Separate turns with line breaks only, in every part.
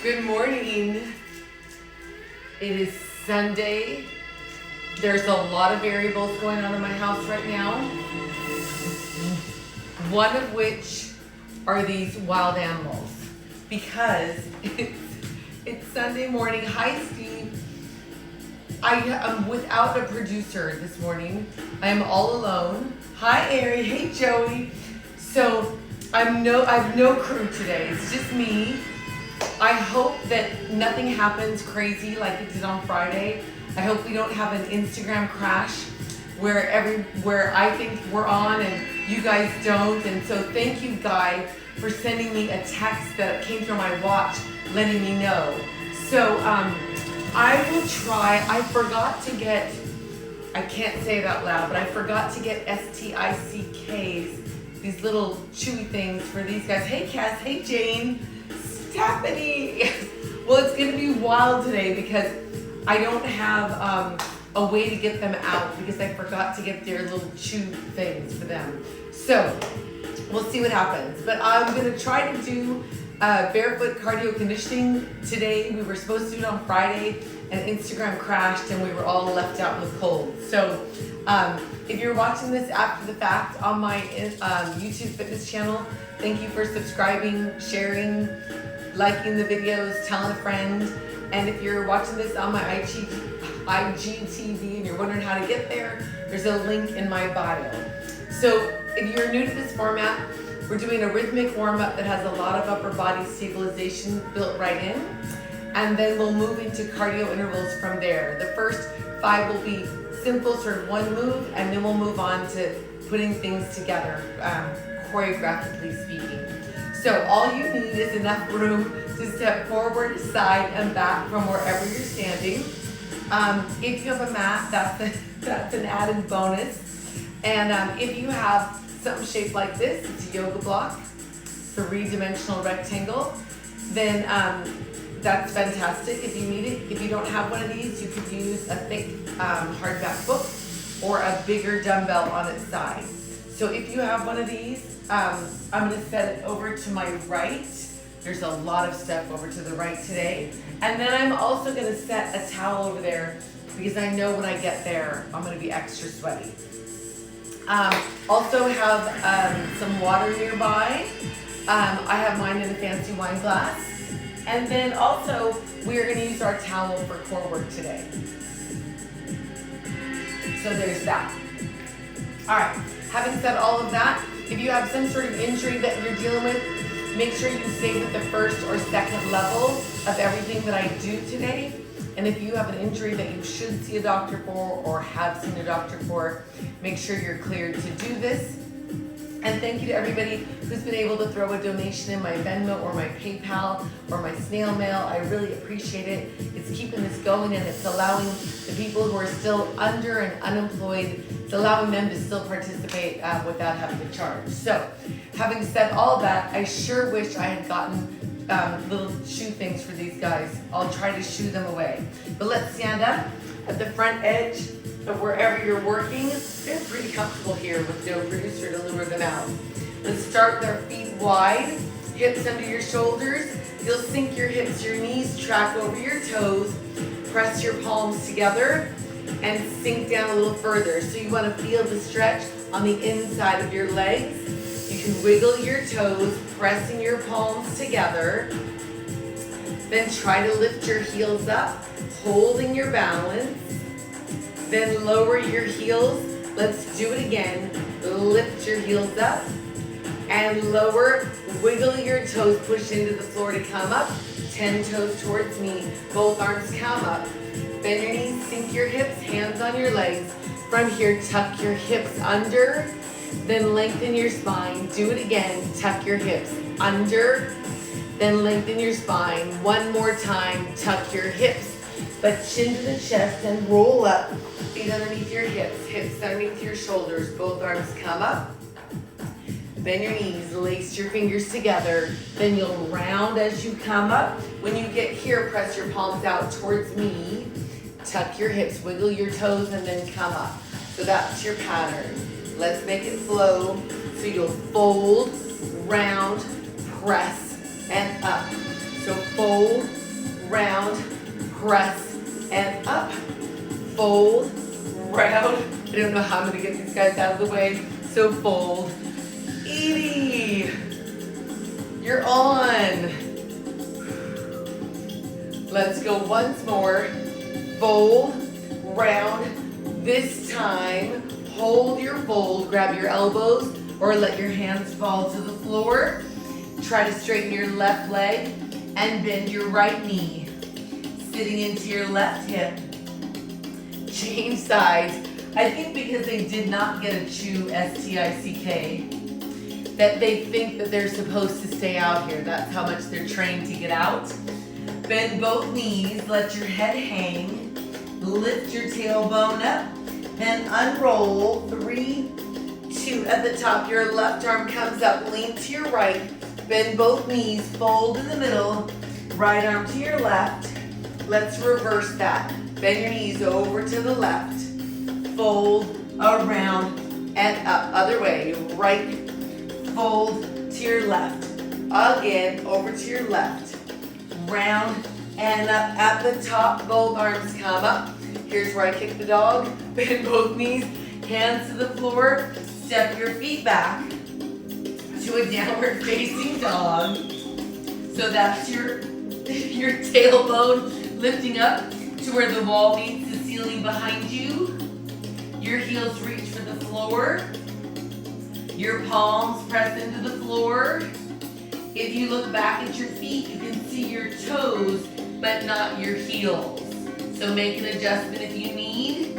Good morning. It is Sunday. There's a lot of variables going on in my house right now. One of which are these wild animals. Because it's Sunday morning. Hi, Steve. I am without a producer this morning. I am all alone. Hi, Ari. Hey, Joey. So I have no crew today. It's just me. I hope that nothing happens crazy like it did on Friday. I hope we don't have an Instagram crash where I think we're on and you guys don't. And so thank you, Guy, for sending me a text that came through my watch letting me know. So I will try. I forgot to get, I can't say it out loud, but I forgot to get STICKs, these little chewy things for these guys. Hey, Cass. Hey, Jane. Stephanie. Well, it's going to be wild today because I don't have a way to get them out because I forgot to get their little chew things for them. So we'll see what happens. But I'm going to try to do barefoot cardio conditioning today. We were supposed to do it on Friday and Instagram crashed and we were all left out in the cold. So if you're watching this after the fact on my YouTube fitness channel, thank you for subscribing, sharing, liking the videos, telling a friend. And if you're watching this on my IGTV and you're wondering how to get there, there's a link in my bio. So if you're new to this format, we're doing a rhythmic warm-up that has a lot of upper body stabilization built right in. And then we'll move into cardio intervals from there. The first 5 will be simple, sort of one move, and then we'll move on to putting things together, choreographically speaking. So all you need is enough room to step forward, side, and back from wherever you're standing. If you have a mat, that's an added bonus. And if you have something shaped like this, it's a yoga block, 3-dimensional rectangle, then that's fantastic if you need it. If you don't have one of these, you could use a thick hardback book or a bigger dumbbell on its side. So if you have one of these, I'm going to set it over to my right. There's a lot of stuff over to the right today. And then I'm also going to set a towel over there because I know when I get there, I'm going to be extra sweaty. Also have some water nearby. I have mine in a fancy wine glass. And then also, we're going to use our towel for core work today. So there's that. All right, having said all of that, if you have some sort of injury that you're dealing with, make sure you stay with the first or second level of everything that I do today. And if you have an injury that you should see a doctor for or have seen a doctor for, make sure you're cleared to do this. And thank you to everybody who's been able to throw a donation in my Venmo or my PayPal or my snail mail. I really appreciate it. It's keeping this going and it's allowing the people who are still under and unemployed, it's allowing them to still participate without having to charge. So having said all that, I sure wish I had gotten little shoe things for these guys. I'll try to shoo them away. But let's stand up at the front edge of wherever you're working. They're pretty comfortable here with no producer to lure them out. Let's start with our feet wide, hips under your shoulders. You'll sink your hips, your knees track over your toes, press your palms together, and sink down a little further. So you want to feel the stretch on the inside of your legs. You can wiggle your toes, pressing your palms together. Then try to lift your heels up, holding your balance. Then lower your heels. Let's do it again. Lift your heels up and lower. Wiggle your toes, push into the floor to come up. 10 toes towards me. Both arms come up. Bend your knees, sink your hips, hands on your legs. From here, tuck your hips under. Then lengthen your spine. Do it again. Tuck your hips under. Then lengthen your spine. One more time. Tuck your hips. But chin to the chest and roll up. Feet underneath your hips underneath your shoulders. Both arms come up. Bend your knees, lace your fingers together. Then you'll round as you come up. When you get here, press your palms out towards me. Tuck your hips, wiggle your toes, and then come up. So that's your pattern. Let's make it flow. So you'll fold, round, press, and up. So fold. Fold, round, press, and up. Fold, round. I don't know how I'm gonna get these guys out of the way. So fold. Edie, you're on. Let's go once more. Fold, round. This time, hold your fold, grab your elbows, or let your hands fall to the floor. Try to straighten your left leg and bend your right knee. Sitting into your left hip. Change sides. I think because they did not get a chew, S-T-I-C-K, that they think that they're supposed to stay out here. That's how much they're trained to get out. Bend both knees, let your head hang. Lift your tailbone up, then unroll. 3, 2, at the top, your left arm comes up, lean to your right. Bend both knees, fold in the middle, right arm to your left. Let's reverse that. Bend your knees over to the left, fold, around, and up. Other way, right, fold to your left. Again, over to your left, round, and up. At the top, both arms come up. Here's where I kick the dog. Bend both knees, hands to the floor. Step your feet back to a downward facing dog. So that's your tailbone lifting up to where the wall meets the ceiling behind you. Your heels reach for the floor. Your palms press into the floor. If you look back at your feet, you can see your toes, but not your heels. So make an adjustment if you need.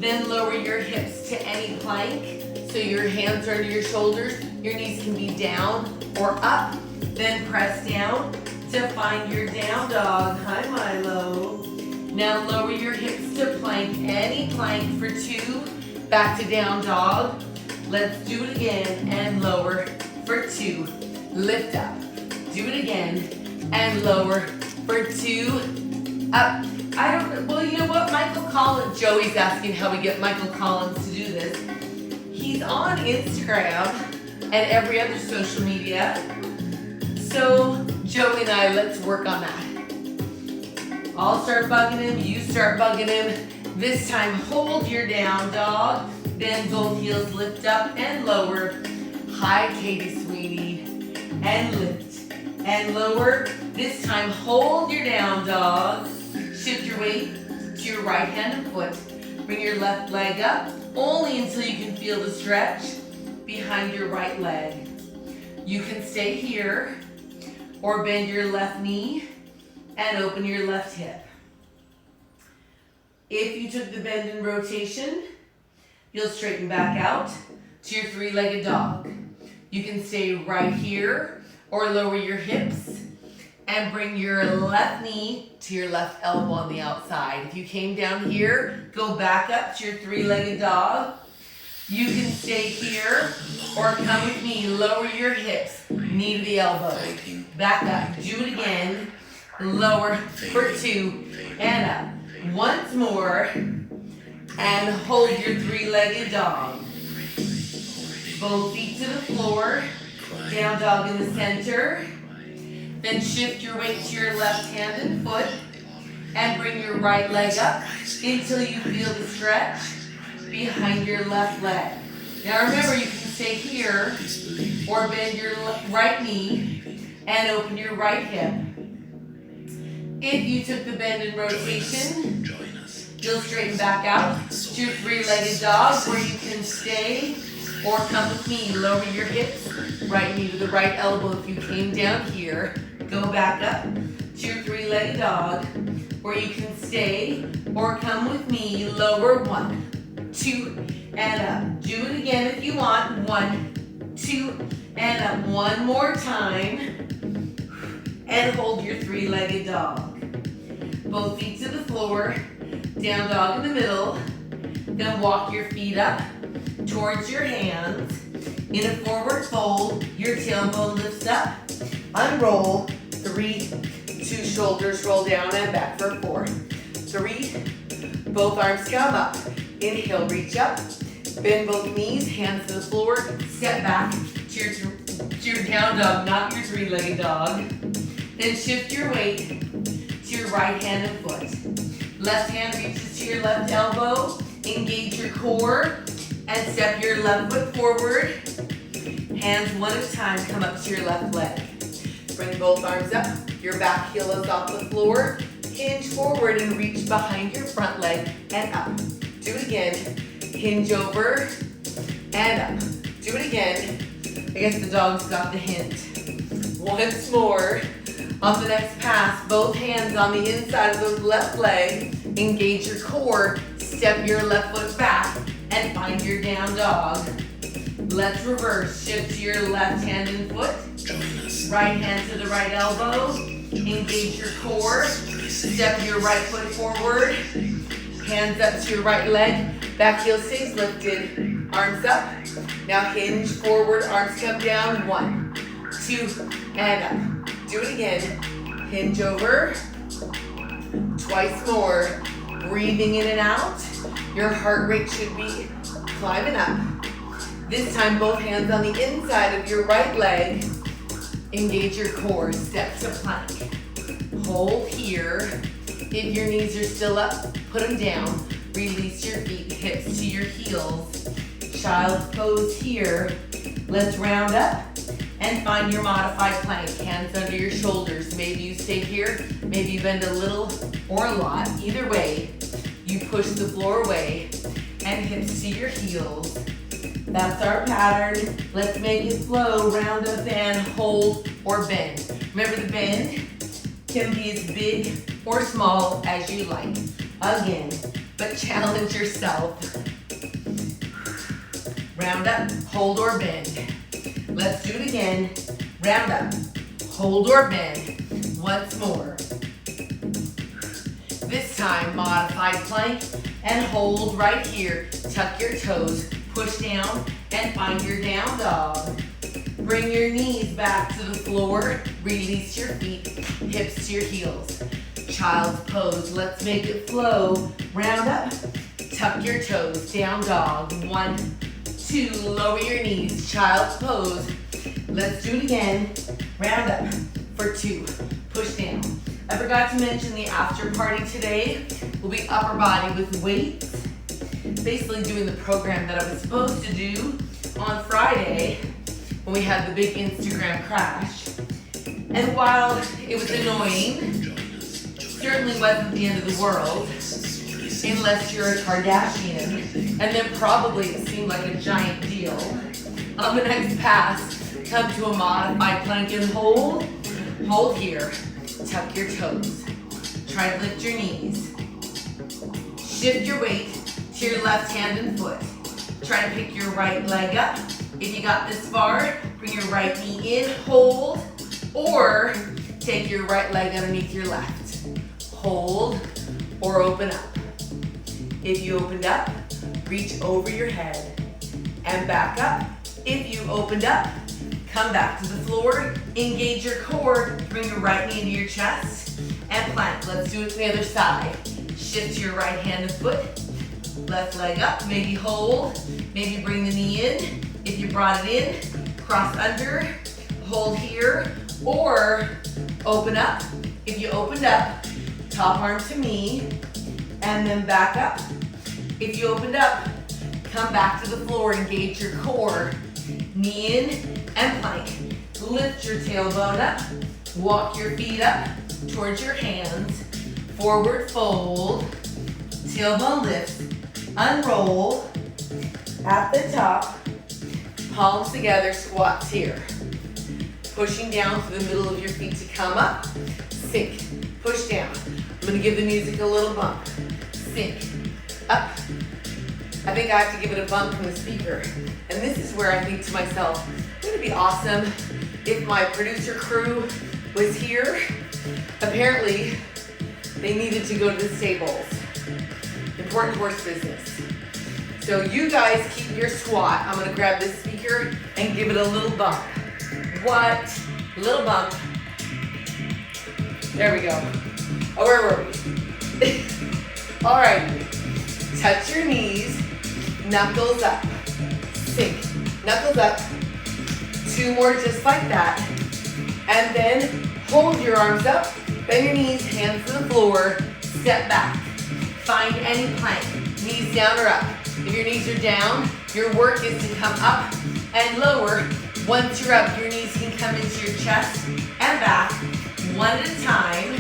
Then lower your hips to any plank. So your hands are under your shoulders. Your knees can be down or up. Then press down to find your down dog. Hi, Milo. Now lower your hips to plank, any plank for 2. Back to down dog. Let's do it again and lower for 2. Lift up. Do it again and lower for 2. Up. I don't know. Well, you know what? Michael Collins, Joey's asking how we get Michael Collins to do this. He's on Instagram and every other social media. So Joey and I, let's work on that. I'll start bugging him, you start bugging him. This time, hold your down dog. Bend both heels, lift up and lower. Hi, Katie, sweetie. And lift and lower. This time, hold your down dog. Shift your weight to your right hand and foot. Bring your left leg up, only until you can feel the stretch behind your right leg. You can stay here, or bend your left knee and open your left hip. If you took the bend and rotation, you'll straighten back out to your 3-legged dog. You can stay right here or lower your hips and bring your left knee to your left elbow on the outside. If you came down here, go back up to your 3-legged dog. You can stay here or come with me, lower your hips, knee to the elbow. Back up, do it again, lower for 2, and up. Once more, and hold your 3-legged dog. Both feet to the floor, down dog in the center. Then shift your weight to your left hand and foot, and bring your right leg up until you feel the stretch behind your left leg. Now remember, you can stay here, or bend your right knee, and open your right hip. If you took the bend and rotation, you'll straighten back out to your 3-legged dog, where you can stay or come with me. Lower your hips, right knee to the right elbow. If you came down here, go back up to your 3-legged dog, where you can stay or come with me. Lower 1, 2, and up. Do it again if you want. 1, 2, and up. One more time. And hold your 3-legged dog. Both feet to the floor, down dog in the middle. Then walk your feet up towards your hands. In a forward fold, your tailbone lifts up. Unroll. 3, 2, shoulders roll down and back for 4. 3, both arms come up. Inhale, reach up. Bend both knees, hands to the floor. Step back to your down dog, not your 3-legged dog. Then shift your weight to your right hand and foot. Left hand reaches to your left elbow. Engage your core and step your left foot forward. Hands one at a time come up to your left leg. Bring both arms up. Your back heel is off the floor. Hinge forward and reach behind your front leg and up. Do it again. Hinge over and up. Do it again. I guess the dog's got the hint. Once more. On the next pass, both hands on the inside of the left leg. Engage your core. Step your left foot back and find your down dog. Let's reverse. Shift to your left hand and foot. Right hand to the right elbow. Engage your core. Step your right foot forward. Hands up to your right leg. Back heel stays lifted. Arms up. Now hinge forward. Arms come down. 1, 2, and up. Do it again. Hinge over. Twice more. Breathing in and out. Your heart rate should be climbing up. This time, both hands on the inside of your right leg. Engage your core. Step to plank. Hold here. If your knees are still up, put them down. Release your feet, hips to your heels. Child's pose here. Let's round up and find your modified plank. Hands under your shoulders. Maybe you stay here. Maybe you bend a little or a lot. Either way, you push the floor away and hips to your heels. That's our pattern. Let's make it flow. Round up and hold or bend. Remember, the bend can be as big or small as you like. Again, but challenge yourself. Round up, hold or bend. Let's do it again. Round up, hold or bend. Once more. This time, modified plank and hold right here. Tuck your toes, push down, and find your down dog. Bring your knees back to the floor. Release your feet, hips to your heels. Child's pose. Let's make it flow. Round up, tuck your toes, down dog. 1, 2, lower your knees. Child's pose. Let's do it again. Round up for 2. Push down. I forgot to mention the after party today will be upper body with weights. Basically doing the program that I was supposed to do on Friday when we had the big Instagram crash. And while it was annoying, certainly wasn't the end of the world, unless you're a Kardashian, and then probably it seemed like a giant deal. On the next pass, come to a modified plank and hold. Hold here. Tuck your toes. Try to lift your knees. Shift your weight to your left hand and foot. Try to pick your right leg up. If you got this far, bring your right knee in, hold, or take your right leg underneath your left. Hold or open up. If you opened up, reach over your head and back up. If you opened up, come back to the floor, engage your core, bring your right knee into your chest, and plank. Let's do it to the other side. Shift to your right hand and foot, left leg up, maybe hold, maybe bring the knee in. If you brought it in, cross under, hold here, or open up. If you opened up, top arm to me, and then back up. If you opened up, come back to the floor, engage your core, knee in, and plank. Lift your tailbone up, walk your feet up towards your hands, forward fold, tailbone lift, unroll, at the top, palms together, squats here. Pushing down through the middle of your feet to come up, sink, push down. I'm gonna give the music a little bump, sink, up. I think I have to give it a bump from the speaker. And this is where I think to myself, wouldn't it be awesome if my producer crew was here? Apparently, they needed to go to the stables. Important horse business. So you guys keep your squat. I'm gonna grab this speaker and give it a little bump. What? Little bump. There we go. Oh, where were we? All right. Touch your knees. Knuckles up. Sink. Knuckles up. 2 more just like that. And then Hold your arms up, bend your knees, hands to the floor, step back. Find any plank, knees down or up. If your knees are down, your work is to come up and lower. Once you're up, your knees can come into your chest and back, one at a time.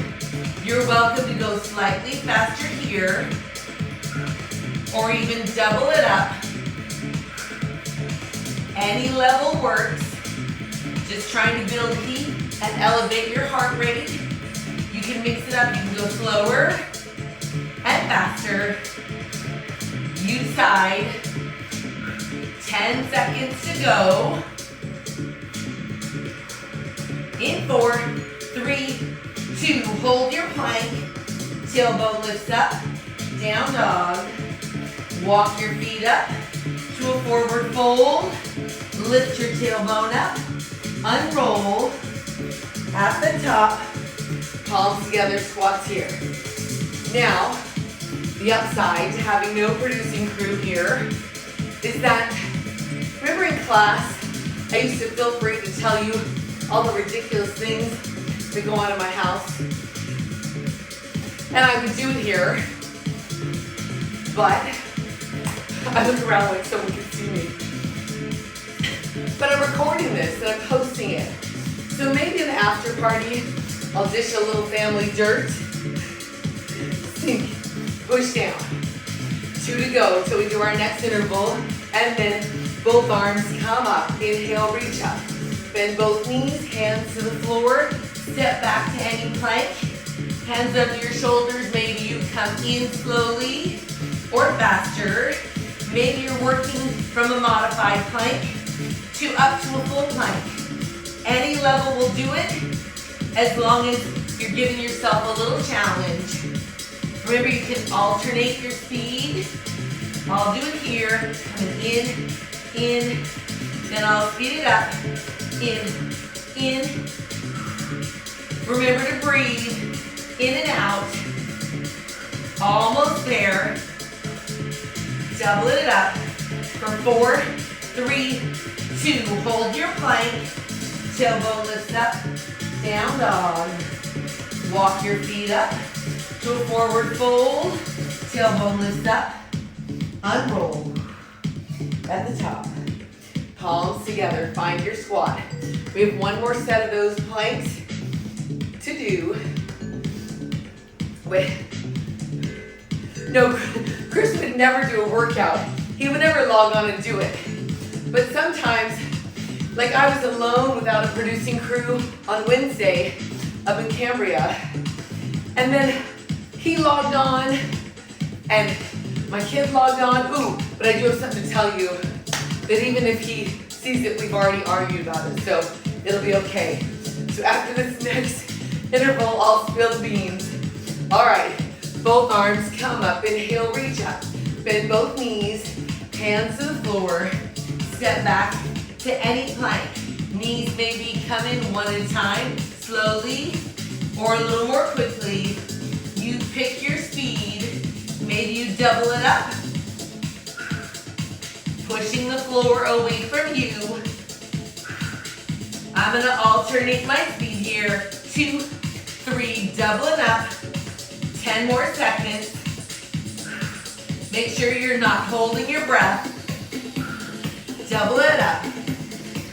You're welcome to go slightly faster here, or even double it up. Any level works. Just trying to build heat and elevate your heart rate. You can mix it up. You can go slower and faster. You decide. 10 seconds to go. In 4, 3, 2. Hold your plank. Tailbone lifts up. Down dog. Walk your feet up to a forward fold. Lift your tailbone up. Unroll. At the top. Palms together, squats here. Now, the upside to having no producing crew here is that, remember in class, I used to feel free to tell you all the ridiculous things that go on in my house. And I would do it here, but I look around like someone could see me. But I'm recording this and I'm posting it. So maybe in the after party, I'll dish a little family dirt. Sink, push down. 2 to go till we do our next interval. And then both arms come up. Inhale, reach up. Bend both knees, hands to the floor. Step back to any plank. Hands under your shoulders. Maybe you come in slowly or faster. Maybe you're working from a modified plank to up to a full plank. Any level will do it as long as you're giving yourself a little challenge. Remember, you can alternate your speed. I'll do it here. Coming in, then I'll speed it up. In. Remember to breathe in and out. Almost there. Double it up for 4, 3, 2. Hold your plank. Tailbone lifts up. Down dog. Walk your feet up to a forward fold. Tailbone lifts up. Unroll. At the top. Palms together. Find your squat. We have one more set of those planks to do. No, Chris would never do a workout. He would never log on and do it. But sometimes, like I was alone without a producing crew on Wednesday up in Cambria. And then he logged on and my kid logged on. Ooh, but I do have something to tell you that even if he sees it, we've already argued about it. So it'll be okay. So after this next interval, I'll spill the beans. All right, both arms come up. Inhale, reach up. Bend both knees, hands to the floor. Step back to any plank. Knees maybe come in one at a time, slowly, or a little more quickly. You pick your speed. Maybe you double it up. Pushing the floor away from you. I'm gonna alternate my speed here. 2, 3, double it up. 10 more seconds. Make sure you're not holding your breath. Double it up.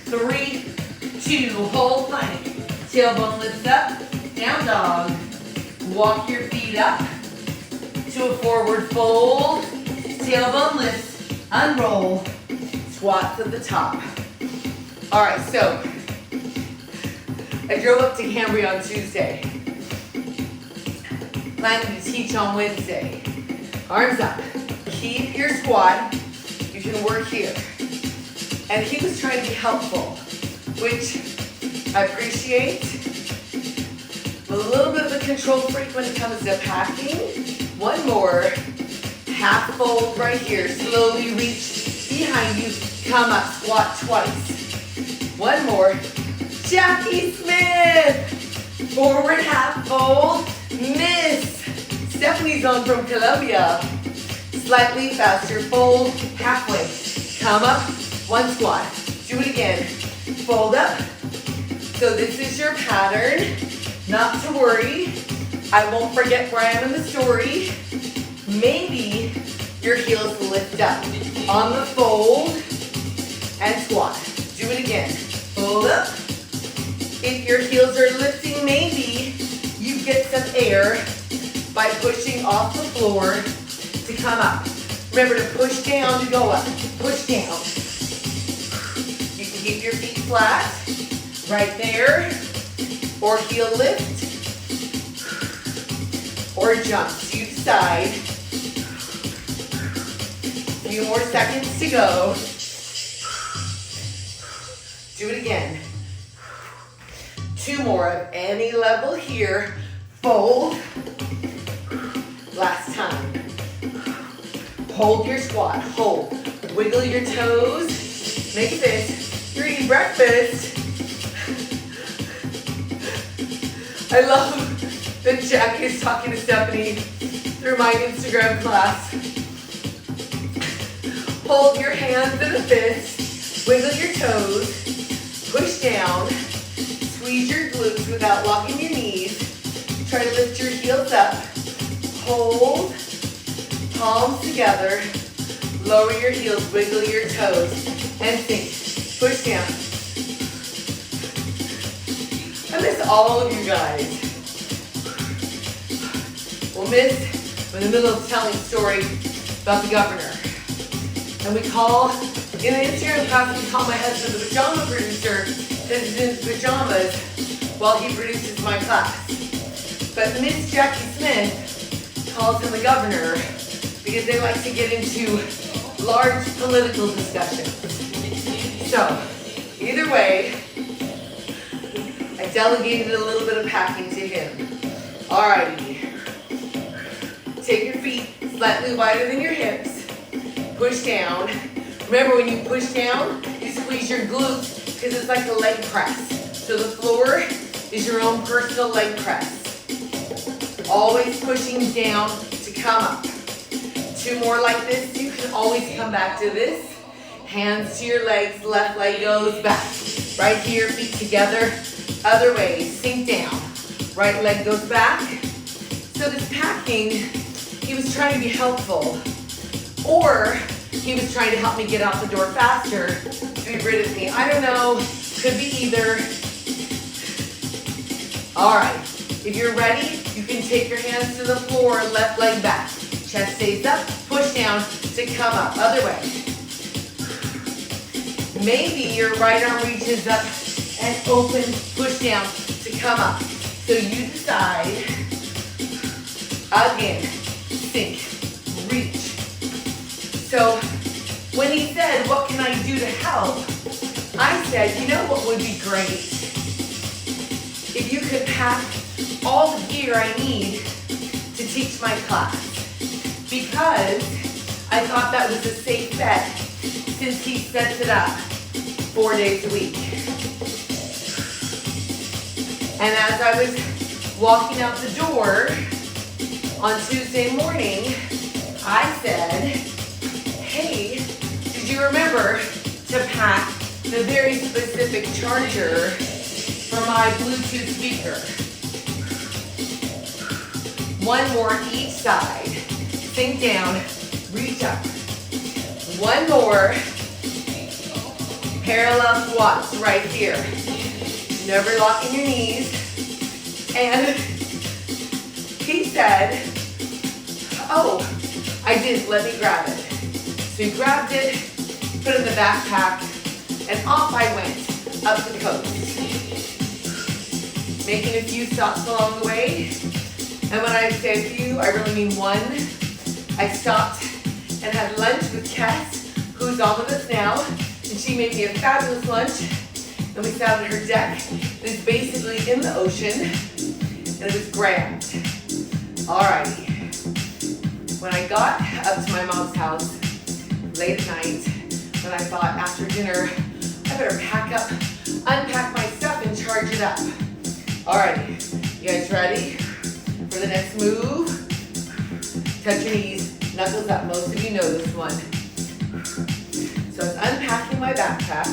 3, 2, hold plank. Tailbone lifts up, down dog. Walk your feet up to a forward fold. Tailbone lifts, unroll. Squats at the top. All right, so I drove up to Cambria on Tuesday. Planning to teach on Wednesday. Arms up. Keep your squat. You can work here. And he was trying to be helpful, which I appreciate. A little bit of a control freak when it comes to packing. One more. Half fold right here. Slowly reach behind you. Come up. Squat twice. One more. Jackie Smith. Forward half fold. Miss. Stephanie's on from Colombia. Slightly faster. Fold halfway. Come up. One squat. Do it again. Fold up. So this is your pattern. Not to worry, I won't forget where I am in the story. Maybe your heels lift up on the fold and squat. Do it again. Fold up. If your heels are lifting, maybe you get some air by pushing off the floor to come up. Remember to push down to go up. Push down. You can keep your feet flat right there, or heel lift, or jump. You decide. A few more seconds to go. Do it again. 2 more of any level here. Fold. Last time. Hold your squat. Hold. Wiggle your toes. Make this. You're eating breakfast. I love that Jack is talking to Stephanie through my Instagram class. Hold your hands in a fist. Wiggle your toes. Push down. Squeeze your glutes without locking your knees. Try to lift your heels up. Hold. Palms together. Lower your heels. Wiggle your toes. And sink. Push down. I miss all of you guys. Well, Miss, we're in the middle of telling a story about the governor. And we call, in the Instagram class, we call my husband the pajama producer because he's in his pajamas while he produces my class. But Miss Jackie Smith calls him the governor because they like to get into large political discussions. So, either way, I delegated a little bit of packing to him. Alrighty. Take your feet slightly wider than your hips. Push down. Remember, when you push down, you squeeze your glutes because it's like a leg press. So the floor is your own personal leg press. Always pushing down to come up. 2 more like this. You can always come back to this. Hands to your legs. Left leg goes back. Right here, feet together. Other way. Sink down. Right leg goes back. So this packing, he was trying to be helpful. Or he was trying to help me get out the door faster to be rid of me. I don't know. Could be either. All right. If you're ready, you can take your hands to the floor, left leg back. Chest stays up, push down to come up. Other way. Maybe your right arm reaches up and open, push down to come up. So you decide. Again, sink, reach. So when he said, what can I do to help? I said, you know what would be great? If you could pack all the gear I need to teach my class. Because I thought that was a safe bet since he sets it up 4 days a week. And as I was walking out the door on Tuesday morning, I said, hey, did you remember to pack the very specific charger for my Bluetooth speaker? 1 more each side. Sink down, reach up. 1 more. Parallel squats right here. Never locking your knees. And he said, oh, I didn't, let me grab it. So he grabbed it, put it in the backpack, and off I went up the coast. Making a few stops along the way. And when I say a few, I really mean 1. I stopped and had lunch with Tess, who's on with us now, and she made me a fabulous lunch. And we sat on her deck. It is basically in the ocean, and it was grand. Alrighty. When I got up to my mom's house late at night, when I thought after dinner, I better pack up, unpack my stuff, and charge it up. Alrighty, you guys ready for the next move? Touch your knees, knuckles up. Most of you know this one. So I was unpacking my backpack.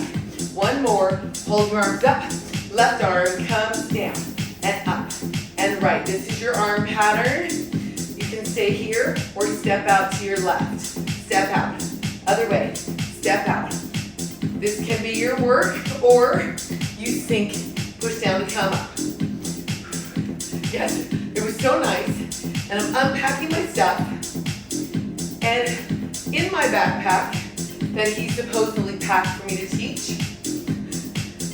1 more, hold your arms up. Left arm comes down and up. and right. This is your arm pattern. You can stay here or step out to your left. Step out. Other way. Step out. This can be your work, or you sink, push down to come up. Yes, it was so nice. And I'm unpacking my stuff. And in my backpack that he supposedly packed for me to teach,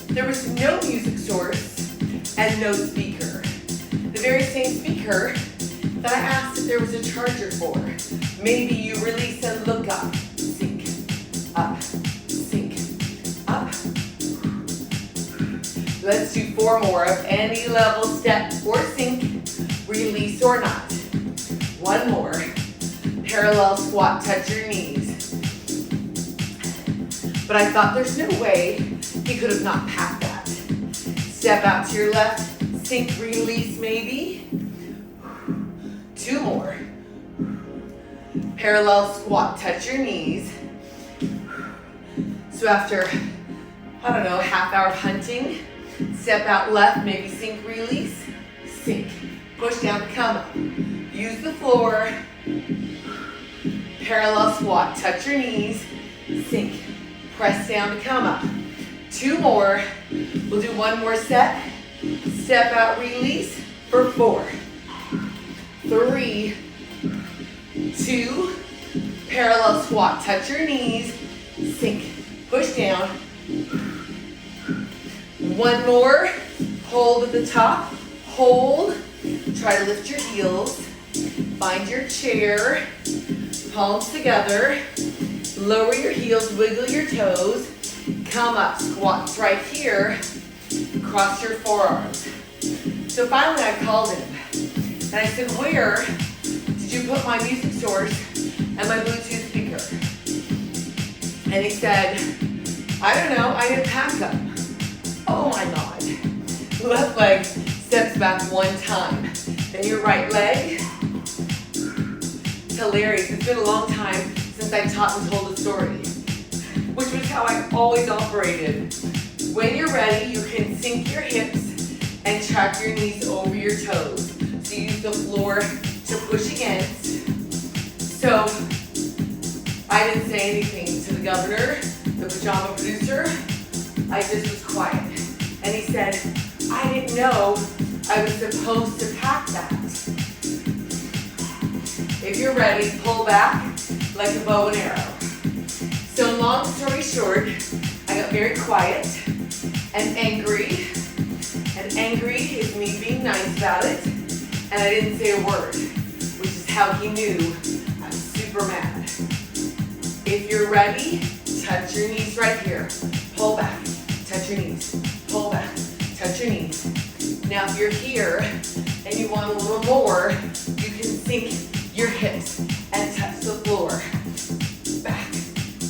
there was no music source and no speaker. The very same speaker that I asked if there was a charger for. Maybe you release and look up. Sink, up, sink, up. Let's do 4 more of any level, step or sink, release or not. 1 more. Parallel squat, touch your knees. But I thought there's no way he could have not packed that. Step out to your left, sink, release maybe. 2 more. Parallel squat, touch your knees. So after, I don't know, a half hour of hunting, step out left, maybe sink, release, sink. Push down, come up. Use the floor. Parallel squat, touch your knees, sink. Press down to come up. 2 more. We'll do 1 more set. Step out, release for 4. 3, 2, parallel squat, touch your knees, sink, push down. 1 more, hold at the top, hold, try to lift your heels, find your chair, palms together, lower your heels, wiggle your toes, come up, squats right here, cross your forearms. So finally I called him. And I said, where did you put my music source and my Bluetooth speaker? And he said, I don't know, I didn't pack them. Oh my God. Left leg steps back 1 time. Then your right leg. It's hilarious. It's been a long time since I taught and told a story, which was how I always operated. When you're ready, you can sink your hips and track your knees over your toes. So use the floor to push against. So I didn't say anything to the governor, the pajama producer. I just was quiet. And he said, I didn't know I was supposed to pack that. If you're ready, pull back like a bow and arrow. So long story short, I got very quiet and angry. And angry is me being nice about it. And I didn't say a word, which is how he knew I'm super mad. If you're ready, touch your knees right here. Pull back, touch your knees. Pull back, touch your knees. Now if you're here and you want a little more, you can sink your hips and touch the floor. Back,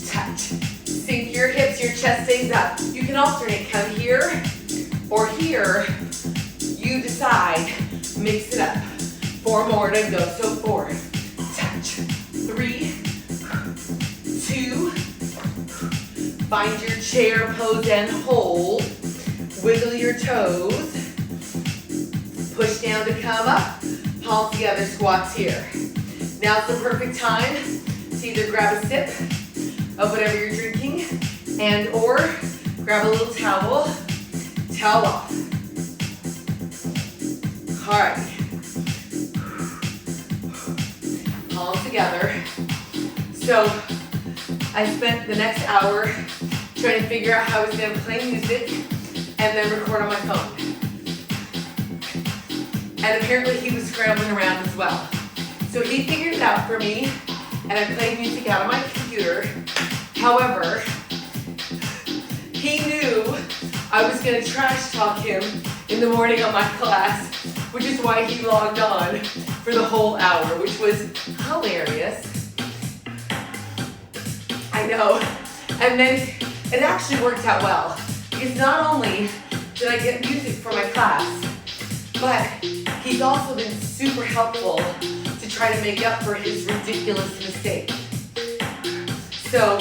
touch. Sink your hips, your chest stays up. You can alternate, come here or here. You decide. Mix it up. 4 more to go. So 4, touch. 3, 2, find your chair pose and hold. Wiggle your toes. Push down to come up. Palms together, squats here. Now's the perfect time to either grab a sip of whatever you're drinking and or grab a little towel. Towel off. All right. Palms together. So I spent the next hour trying to figure out how I was going to play music and then record on my phone. And apparently he was scrambling around as well. So he figured it out for me, and I played music out on my computer. However, he knew I was going to trash talk him in the morning on my class, which is why he logged on for the whole hour, which was hilarious. I know. And then it actually worked out well, because not only did I get music for my class, but he's also been super helpful to try to make up for his ridiculous mistake. So,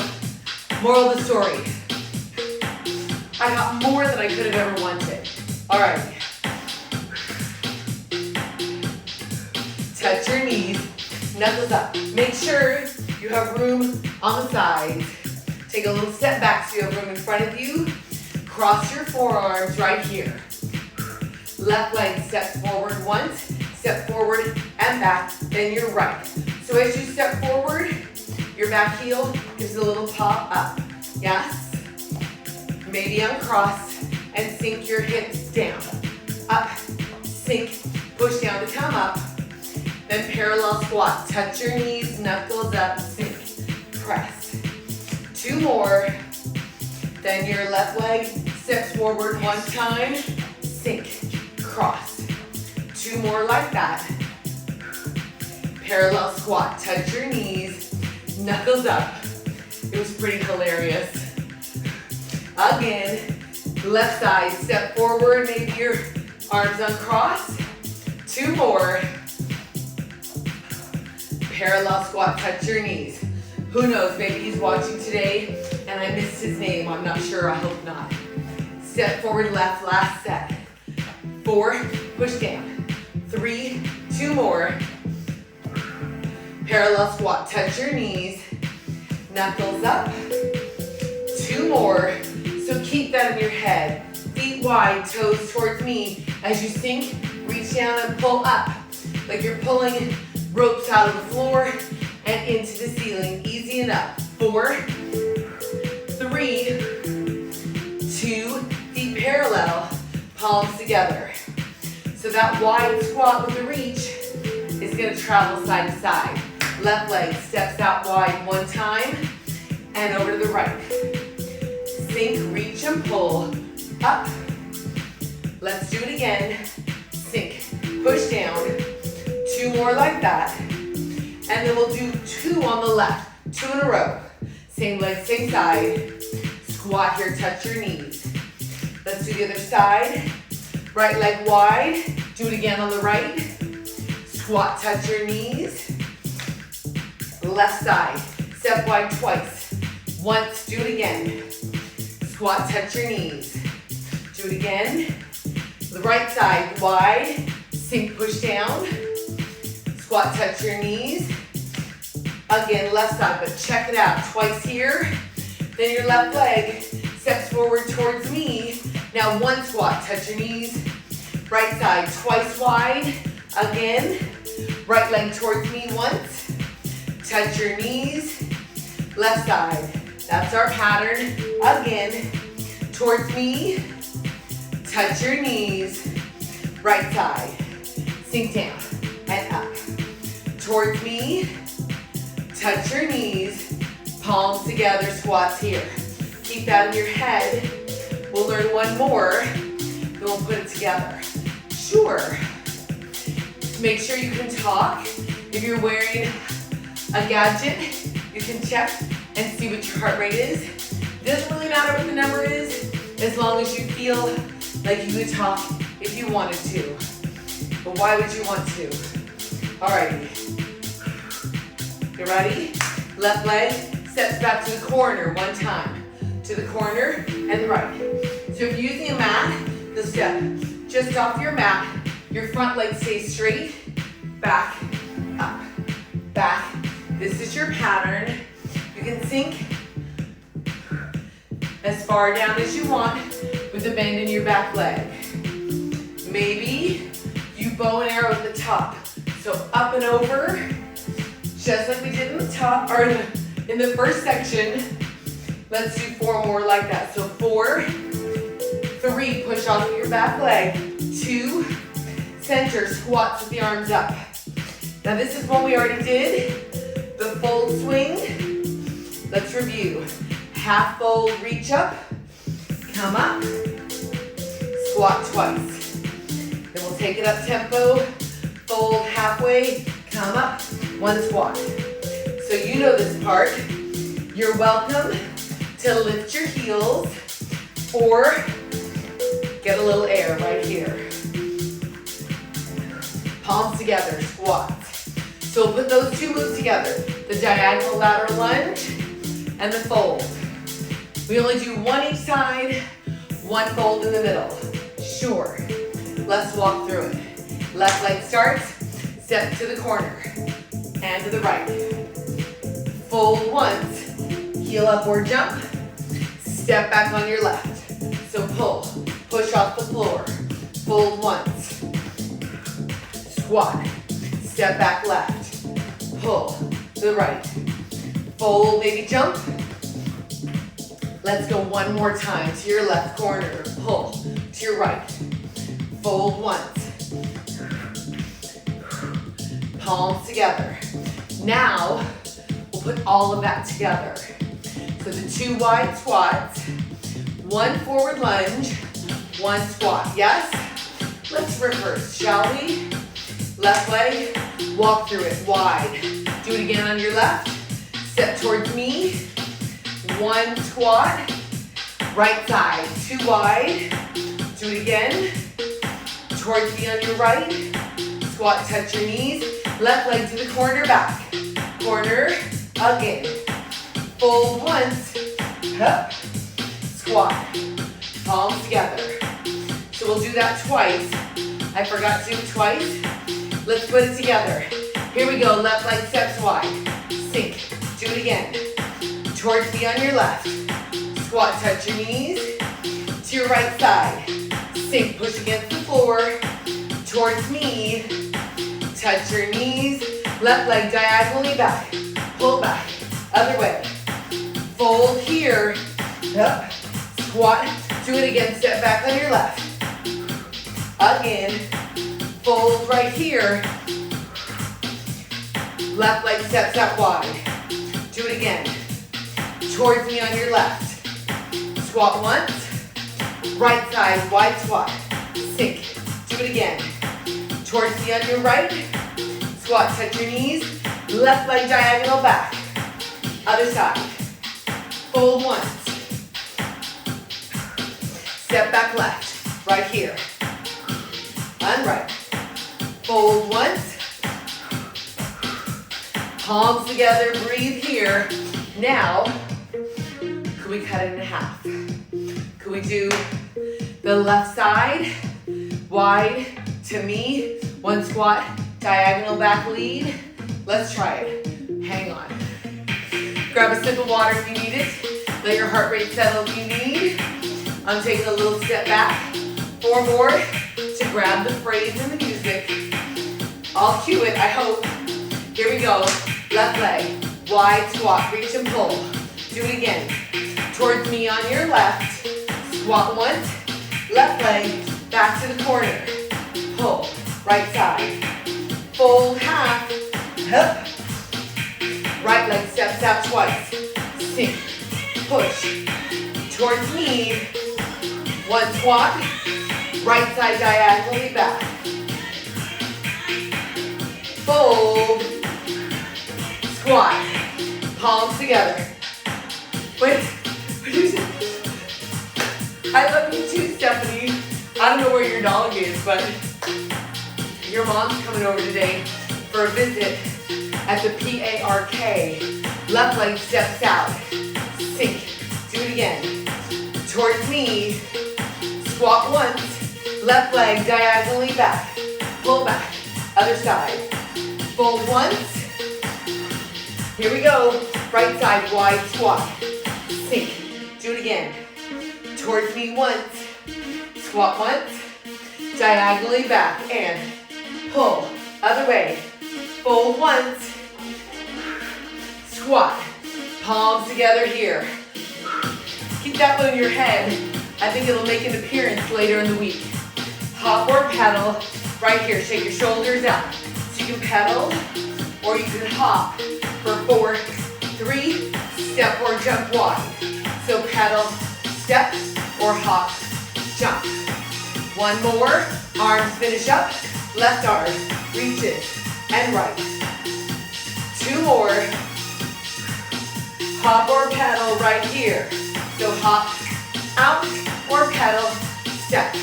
moral of the story, I got more than I could have ever wanted. All right. touch your knees, knuckles up. Make sure you have room on the sides. Take a little step back so you have room in front of you. Cross your forearms right here. Left leg steps forward once, step forward and back, then your right. So as you step forward, your back heel gives a little pop up. Yes? Maybe uncross and sink your hips down. Up, sink, push down to come up. Then parallel squat. Touch your knees, knuckles up, sink, press. 2 more. Then your left leg steps forward one time, sink, cross. 2 more like that. Parallel squat. Touch your knees, knuckles up. It was pretty hilarious. Again, left side, step forward, maybe your arms uncrossed. 2 more. Parallel squat, touch your knees. Who knows, maybe he's watching today and I missed his name. I'm not sure, I hope not. Step forward, left, last set. 4, push down. 3, 2 more. Parallel squat, touch your knees. Knuckles up. 2 more. So keep that in your head. Feet wide, toes towards me. As you sink, reach down and pull up. Like you're pulling ropes out of the floor and into the ceiling. Easy enough. 4, 3, 2, feet parallel, palms together. So that wide squat with the reach is going to travel side to side. Left leg steps out wide one time and over to the right. Sink, reach and pull, up. Let's do it again. Sink, push down. 2 more like that. And then we'll do 2 on the left, 2 in a row. Same leg, same side. Squat here, touch your knees. Let's do the other side. Right leg wide. Do it again on the right. Squat, touch your knees. Left side, step wide twice. Once, do it again. Squat, touch your knees. Do it again. The right side, wide. Sink, push down. Squat, touch your knees. Again, left side, but check it out. Twice here. Then your left leg steps forward towards me. Now 1 squat, touch your knees. Right side, twice wide. Again. Right leg towards me once. Touch your knees. Left side. That's our pattern. Again. Towards me. Touch your knees. Right side. Sink down and up. Towards me. Touch your knees. Palms together, squats here. Keep that in your head. We'll learn 1 more. Then we'll put it together. Sure. Make sure you can talk. If you're wearing a gadget, you can check and see what your heart rate is. It doesn't really matter what the number is, as long as you feel like you could talk if you wanted to. But why would you want to? Alrighty. You ready? Left leg steps back to the corner 1 time. To the corner and the right. So if you're using a mat, you'll step just off your mat. Your front leg stays straight. Back, up, back. This is your pattern. You can sink as far down as you want with a bend in your back leg. Maybe you bow and arrow at the top. So up and over, just like we did in the top, or in the first section. Let's do 4 more like that. So 4, 3, push off your back leg. 2, center, squats with the arms up. Now this is one we already did, the fold swing. Let's review. Half fold, reach up, come up, squat twice. Then we'll take it up tempo, fold halfway, come up, 1 squat. So you know this part. You're welcome to lift your heels or get a little air right here. Palms together, squats. So we'll put those 2 moves together. The diagonal lateral lunge and the fold. We only do 1 each side, 1 fold in the middle. Sure. Let's walk through it. Left leg starts, step to the corner, and to the right. Fold once, heel up or jump, step back on your left. So pull, push off the floor, fold once, squat, step back left, pull to the right, fold, maybe jump. Let's go one more time to your left corner, pull to your right, fold once, palms together. Now, we'll put all of that together. So the 2 wide squats, 1 forward lunge, 1 squat, yes? Let's reverse, shall we? Left leg, walk through it, wide. Do it again on your left, step towards me, 1 squat, right side, 2 wide. Do it again, towards me on your right, squat, touch your knees, left leg to the corner, back, corner, again. Fold once, up, squat, palms together. So we'll do that twice. I forgot to do it twice. Let's put it together. Here we go, left leg steps wide, sink, do it again. Towards me on your left, squat, touch your knees, to your right side, sink, push against the floor, towards me, touch your knees, left leg diagonally back, pull back, other way. Fold here, up, squat, do it again, step back on your left. Again, fold right here, left leg steps out wide. Do it again, towards me on your left. Squat once, right side, wide squat, sink, do it again. Towards me on your right, squat, touch your knees, left leg diagonal back. Other side. Fold once. Step back left, right here. Unright. Fold once. Palms together, breathe here. Now, could we cut it in half? Could we do the left side, wide to me, 1 squat, diagonal back lead? Let's try it. Hang on. Grab a sip of water if you need it. Let your heart rate settle if you need. I'm taking a little step back. 4 more to grab the phrase and the music. I'll cue it, I hope. Here we go. Left leg, wide squat, reach and pull. Do it again. Towards me on your left. Squat once. Left leg, back to the corner. Pull, right side. Fold half, up. Right leg steps out twice. Sink, push. Towards me, 1 squat. Right side diagonally back. Fold, squat, palms together. Wait, I love you too, Stephanie. I don't know where your dog is, but your mom's coming over today for a visit at the PARK. Left leg steps out, sink, do it again. Towards me, squat once, left leg diagonally back, pull back, other side. Fold once. Here we go. Right side, wide squat. Sink. Do it again. Towards me once. Squat once. Diagonally back and pull. Other way. Fold once. Squat. Palms together here. Keep that one in your head. I think it'll make an appearance later in the week. Hop or pedal. Right here. Shake your shoulders out. So you can pedal or you can hop for 4, 3, step or jump wide. So pedal, step or hop, jump. 1 more, arms finish up, left arm reaches and right. 2 more, hop or pedal right here. So hop, out or pedal, step.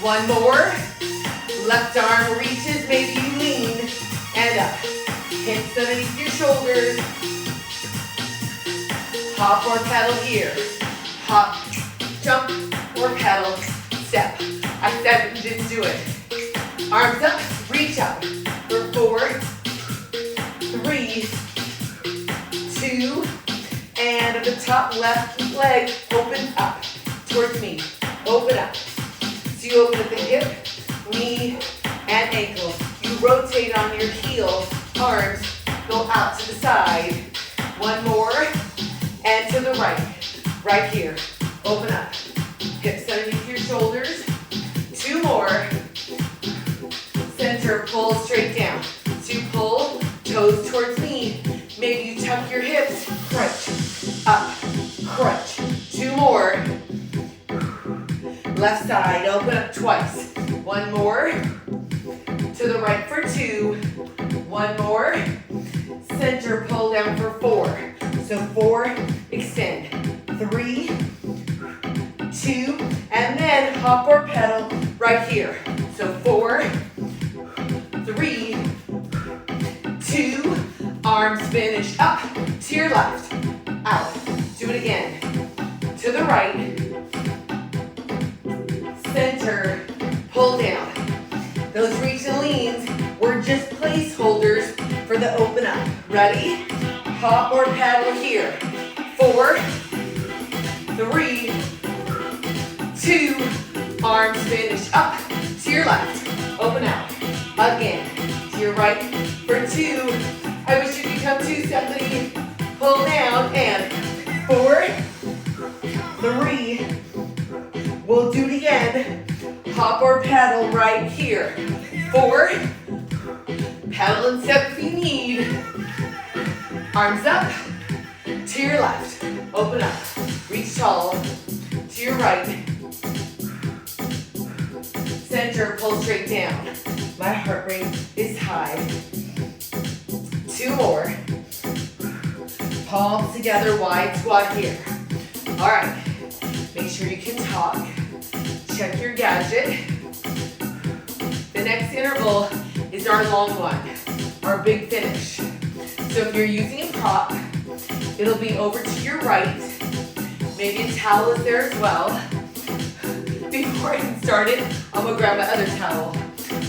1 more, left arm reaches, maybe you lean, and up. Hips underneath your shoulders. Hop or pedal here. Hop, jump, or pedal, step. I said it and didn't do it. Arms up, reach out for top left leg opens up towards me. Open up. So you open at the hip, knee, and ankle. You rotate on your heel, arms go out to the side. One more, and to the right. Right here. Open up. Hips underneath your shoulders. Two more. Center, pull straight down. Two, pull, toes towards me. Maybe you tuck your hips, crunch, up, crunch. Two more. Left side, open up twice. One more. To the right for two. One more. Center, pull down for four. So four, extend. Three, two, and then hop or pedal right here. So four, three, two, arms finish up to your left, out. Do it again. To the right, center, pull down. Those reach and leans were just placeholders for the open up. Ready? Hop or paddle here. Four, three, two, arms finish up to your left. Open out. Again. To your right for two. I wish you could come to somebody. Pull down and four, three. We'll do it again. Hop or paddle right here. Four. Paddle and step if you need. Arms up to your left. Open up. Reach tall. To your right. Center, pull straight down. My heart rate is high. Two more. Palms together, wide squat here. All right. Make sure you can talk. Check your gadget. The next interval is our long one, our big finish. So if you're using a prop, it'll be over to your right. Maybe a towel is there as well. Before I get started, I'm gonna grab my other towel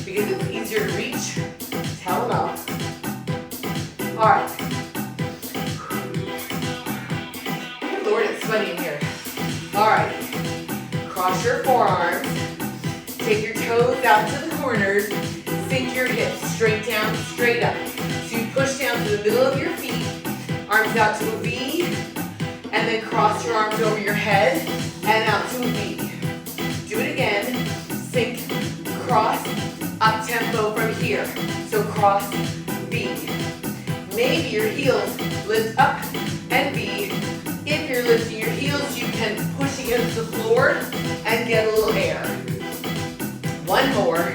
because it's easier to reach. Towel off. All right. Lord, it's sweaty in here. All right. Cross your forearms. Take your toes out to the corners. Sink your hips straight down, straight up. So you push down to the middle of your feet. Arms out to a V. And then cross your arms over your head and out to a V. Do it again. Sink, cross, up tempo from here. So cross, V. Maybe your heels lift up and V. If you're lifting your heels, you can push against the floor and get a little air. One more.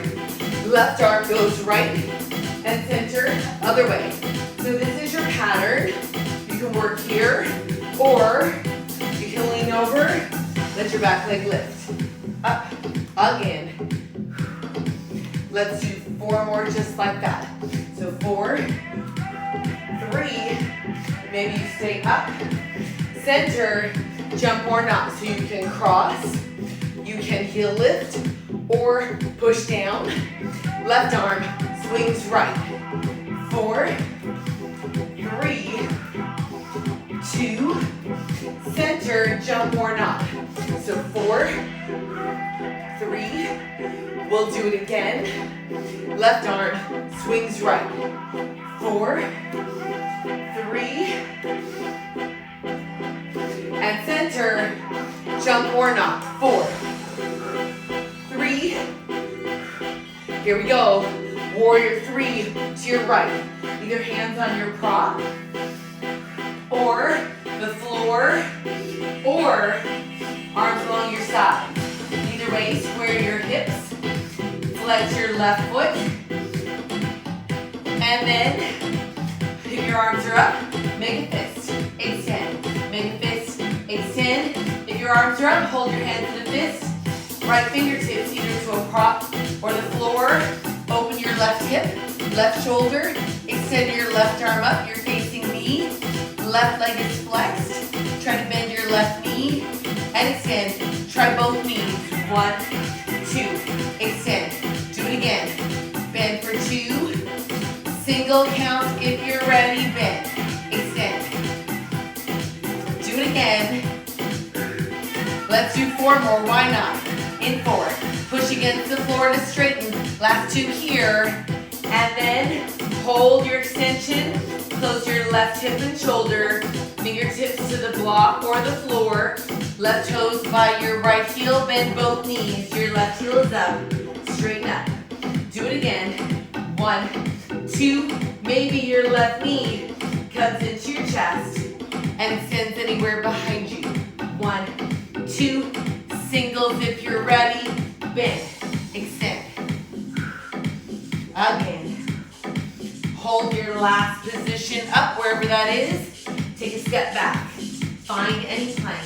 Left arm goes right and center, other way. So this is your pattern. You can work here, or you can lean over, let your back leg lift. Up, again. Let's do four more just like that. So four, three, maybe you stay up, center, jump or not. So you can cross, you can heel lift, or push down. Left arm swings right. Four, three, two, center, jump or not. So four, three, we'll do it again. Left arm swings right. Four, three, and center, jump or not. Four, three, here we go. Warrior three to your right. Either hands on your prop, or the floor, or arms along your side. Either way, square your hips, flex your left foot, and then if your arms are up, make a fist, extend. Make a fist, extend. If your arms are up, hold your hands in a fist. Right fingertips either to a prop or the floor. Open your left hip, left shoulder. Extend your left arm up. You're facing me. Left leg is flexed. Try to bend your left knee and extend. Try both knees. One, two, extend. Do it again. Bend for two. Single count if you're ready. Bend. Extend. Do it again. again. Let's do 4 more, why not? In 4. Push against the floor to straighten. Last 2 here. And then hold your extension. Close your left hip and shoulder. Fingertips to the block or the floor. Left toes by your right heel. Bend both knees. Your left heel is up. Straighten up. Do it again. 1, 2. Maybe your left knee comes into your chest and sends anywhere behind you. 1, 2. Singles if you're ready. Bend. Extend. Again. Hold your last position up wherever that is. Take a step back. Find any plank.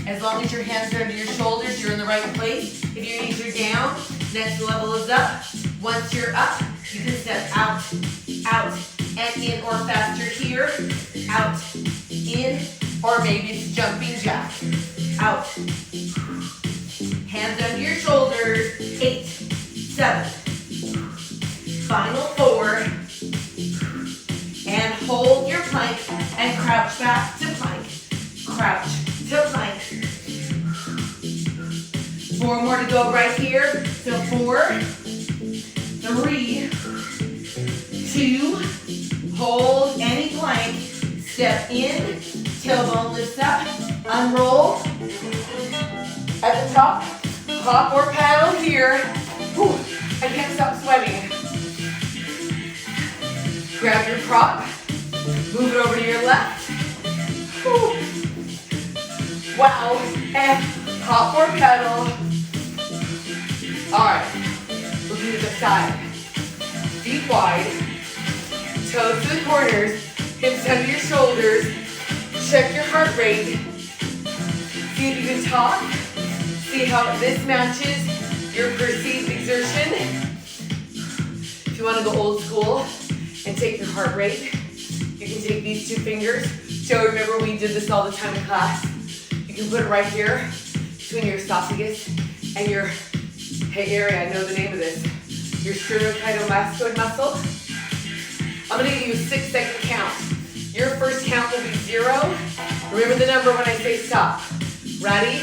As long as your hands are under your shoulders, you're in the right place. If your knees are down, next level is up. Once you're up, you can step out, out, and in, or faster here. Out, in, or maybe it's jumping jack. Out. Hands under your shoulders. 8, 7. Final 4. And hold your plank and crouch back to plank. Crouch to plank. 4 more to go right here. So 4, 3, 2, hold any plank. Step in, tailbone lifts up, unroll. At the top, hop or paddle here. Whew, I can't stop sweating. Grab your prop, move it over to your left. Whew. Wow, and hop or pedal. All right, looking to the side. Feet wide, toes to the corners, hips under your shoulders. Check your heart rate. See if you can talk. See how this matches your perceived exertion. If you want to go old school and take your heart rate, you can take these 2 fingers. Joe, remember we did this all the time in class. You can put it right here between your esophagus and your, hey Gary, I know the name of this, your sternocleidomastoid muscle. I'm going to give you a 6-second count. Your first count will be 0. Remember the number when I say stop. Ready?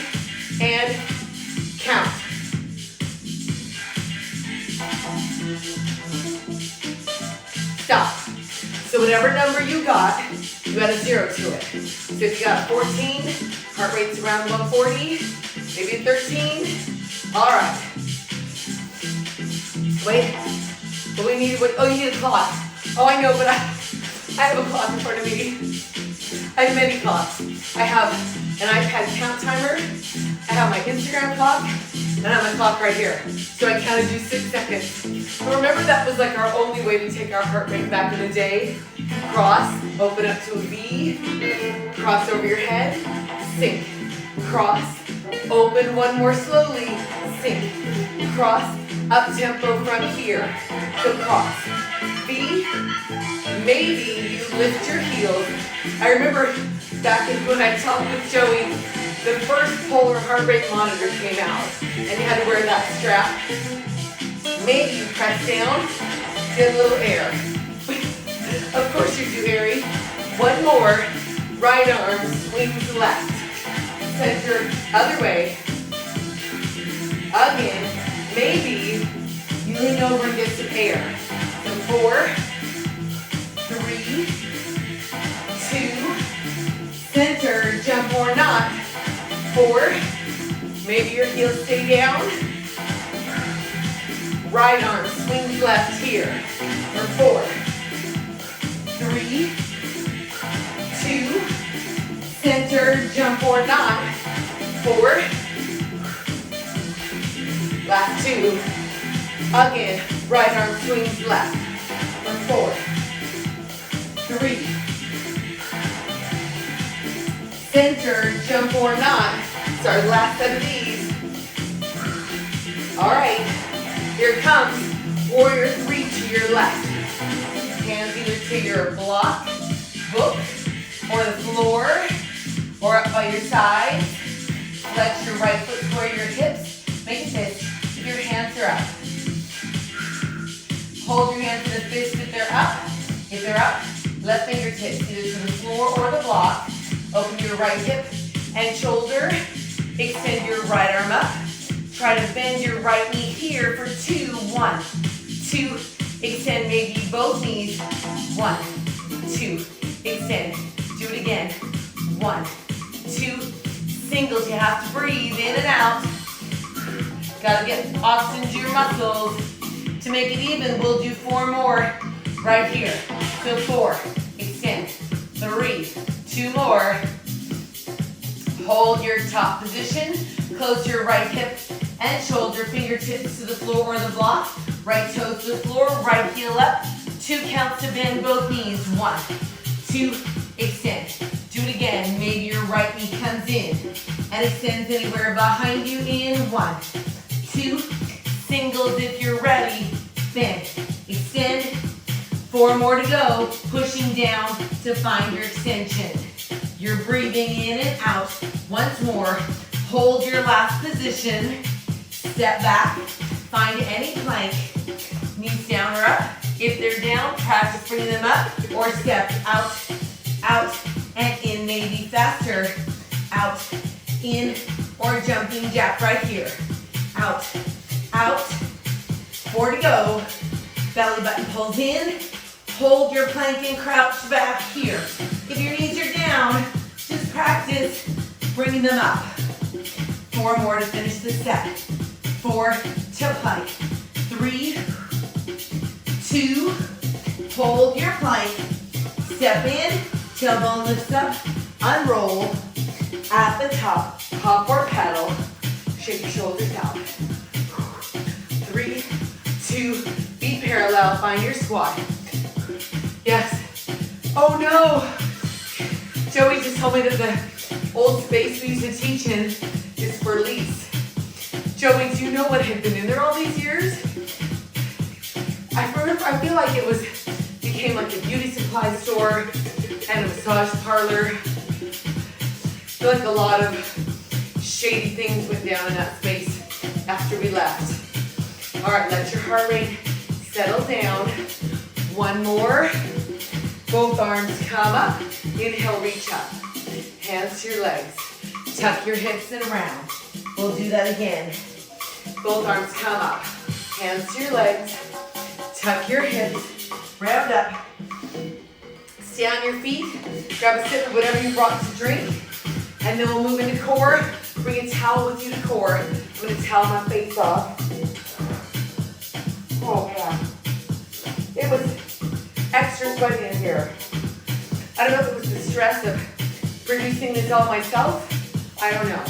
And count. Stop. So whatever number you got, you add a 0 to it. So if you got 14, heart rate's around 140, maybe 13. All right. Wait. What we need? Oh, you need a clock. Oh, I know, but I have a clock in front of me. I have many clocks. I have an iPad count timer. I have my Instagram clock, and I have my clock right here. So I counted you 6 seconds. But remember that was like our only way to take our heart rate back in the day. Cross, open up to a V, cross over your head, sink, cross, open 1 more slowly, sink, cross, up tempo from here. So cross, V, maybe you lift your heels. I remember back when I talked with Joey, the first polar heart rate monitor came out, and you had to wear that strap. Maybe you press down, get a little air. Of course you do, Harry. 1 more, right arm swings left. Center, other way. Again, maybe you lean over and get some air. So 4, 3, 2, center, jump or not. 4, maybe your heels stay down. Right arm swings left here. For 4, 3, 2, center, jump or not. 4, last 2. Again, right arm swings left. For 4, 3, center, jump or not. Sorry, last set of these. All right, here it comes. Warrior 3 to your left. Hands either to your block, book, or the floor, or up by your side. Flex your right foot toward your hips. Make a fist if your hands are up. Hold your hands in a fist if they're up. If they're up, left fingertips either to the floor or the block. Open your right hip and shoulder. Extend your right arm up. Try to bend your right knee here for 2. 1, 2. Extend maybe both knees. 1, 2. Extend. Do it again. 1, 2. Singles. You have to breathe in and out. Gotta get oxygen to your muscles. To make it even, we'll do 4 more right here. So 4. Extend. 3. 2 more. Hold your top position. Close your right hip and shoulder, fingertips to the floor or the block. Right toes to the floor, right heel up. 2 counts to bend both knees. 1, 2, extend. Do it again. Maybe your right knee comes in and extends anywhere behind you in 1, 2, singles if you're ready. Bend, extend. 4 more to go. Pushing down to find your extension. You're breathing in and out. Once more. Hold your last position. Step back. Find any plank. Knees down or up. If they're down, practice bringing them up. Or step out, out, and in maybe faster. Out, in, or jumping jack right here. Out, out. 4 to go. Belly button pulls in. Hold your plank and crouch back here. If your knees are down, just practice bringing them up. 4 more to finish the set. 4 to plank. 3, 2, hold your plank. Step in, tailbone lifts up, unroll. At the top, hop or pedal. Shake your shoulders down. 3, 2, feet parallel, find your squat. Yes. Oh no! Joey just told me that the old space we used to teach in is for lease. Joey, do you know what had been in there all these years? I feel like it became like a beauty supply store and a massage parlor. I feel like a lot of shady things went down in that space after we left. All right, let your heart rate settle down. 1 more. Both arms come up. Inhale, reach up. Hands to your legs. Tuck your hips and round. We'll do that again. Both arms come up. Hands to your legs. Tuck your hips. Round up. Stay on your feet. Grab a sip of whatever you brought to drink. And then we'll move into core. Bring a towel with you to core. I'm going to towel my face off. Oh, yeah. It was extra sweaty in here. I don't know if it was the stress of producing this all myself. I don't know.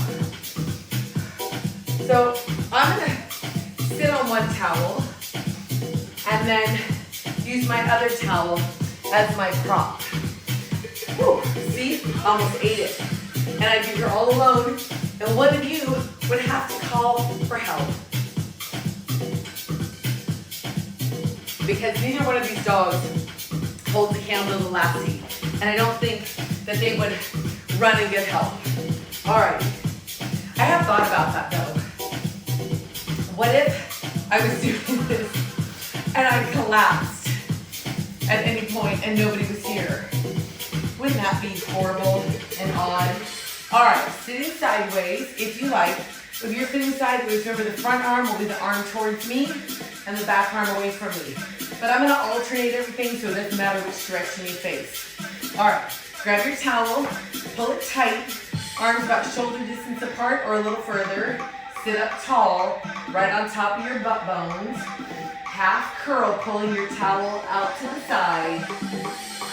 So I'm gonna sit on one towel and then use my other towel as my prop. Whew, see, almost ate it. And I'd be here all alone, and one of you would have to call for help. Because neither one of these dogs holds a candle to the last seat. And I don't think that they would run and get help. All right, I have thought about that though. What if I was doing this and I collapsed at any point and nobody was here? Wouldn't that be horrible and odd? All right, sitting sideways if you like. If you're sitting sideways, remember the front arm will be the arm towards me and the back arm away from me. But I'm gonna alternate everything so it doesn't matter which direction you face. All right, grab your towel, pull it tight, arms about shoulder distance apart or a little further. Sit up tall, right on top of your butt bones. Half curl, pulling your towel out to the side.